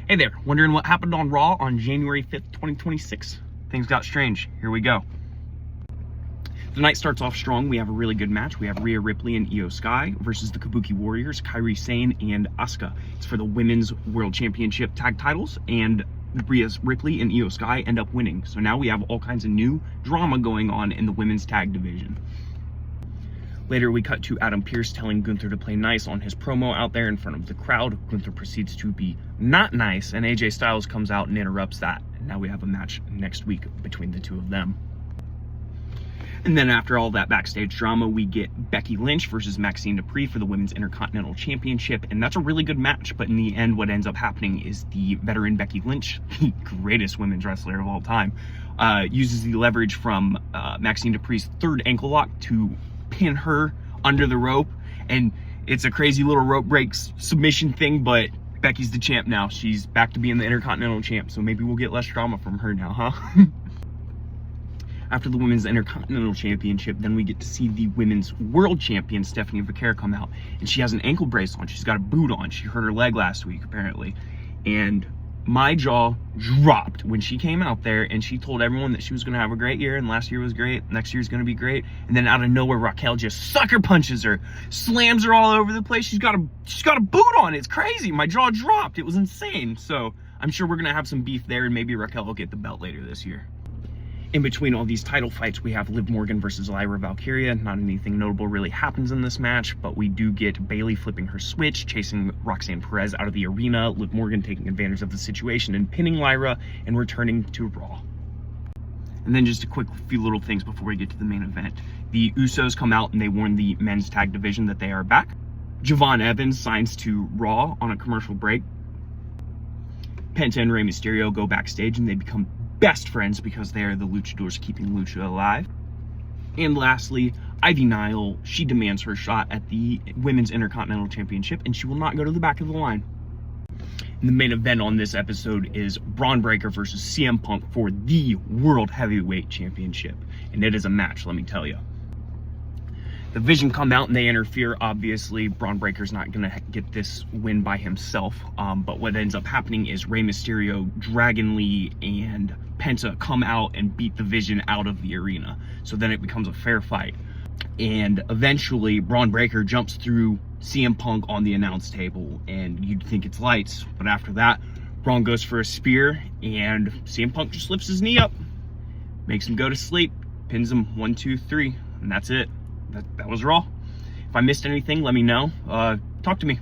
Hey there, wondering what happened on Raw on January 5th, 2026? Things got strange. Here we go. The night starts off strong. We have a really good match. We have Rhea Ripley and Io Sky versus the Kabuki Warriors, Kairi Sane and Asuka. It's for the Women's World Championship tag titles, and Rhea Ripley and Io Sky end up winning. So now we have all kinds of new drama going on in the women's tag division. Later, we cut to Adam Pearce telling Gunther to play nice on his promo out there in front of the crowd. Gunther proceeds to be not nice, and AJ Styles comes out and interrupts that. And now we have a match next week between the two of them. And then after all that backstage drama, we get Becky Lynch versus Maxine Dupree for the Women's Intercontinental Championship. And that's a really good match, but in the end, what ends up happening is the veteran Becky Lynch, the greatest women's wrestler of all time, uses the leverage from Maxine Dupree's third ankle lock to pin her under the rope, and it's a crazy little rope breaks submission thing, but Becky's the champ now. She's back to being the Intercontinental champ, so maybe we'll get less drama from her now, huh? After the Women's Intercontinental Championship, then we get to see the Women's World Champion, Stephanie Vaquer, come out, and she has an ankle brace on. She's got a boot on. She hurt her leg last week, apparently, and my jaw dropped when she came out there and she told everyone that she was going to have a great year and last year was great, next year's going to be great, and then out of nowhere Raquel just sucker punches her, slams her all over the place. She's got a boot on. It's crazy. My jaw dropped. It was insane. So I'm sure we're going to have some beef there, and maybe Raquel will get the belt later this year. In between all these title fights, we have Liv Morgan versus Lyra Valkyria. Not anything notable really happens in this match, but we do get Bayley flipping her switch, chasing Roxanne Perez out of the arena, Liv Morgan taking advantage of the situation and pinning Lyra and returning to Raw. And then just a quick few little things before we get to the main event. The Usos come out and they warn the men's tag division that they are back. Javon Evans signs to Raw on a commercial break. Penta and Rey Mysterio go backstage and they become best friends because they are the luchadors keeping Lucha alive. And lastly, Ivy Nile, she demands her shot at the Women's Intercontinental Championship, and she will not go to the back of the line. And the main event on this episode is Bron Breakker versus CM Punk for the World Heavyweight Championship. And it is a match, let me tell you. The Vision come out and they interfere. Obviously, Bron Breakker's not going to get this win by himself. But what ends up happening is Rey Mysterio, Dragon Lee, and Penta come out and beat the Vision out of the arena. So then it becomes a fair fight. And eventually, Bron Breakker jumps through CM Punk on the announce table, and you'd think it's lights. But after that, Bron goes for a spear, and CM Punk just lifts his knee up, makes him go to sleep, pins him 1, 2, 3, and that's it. That was Raw. If I missed anything, let me know. Talk to me.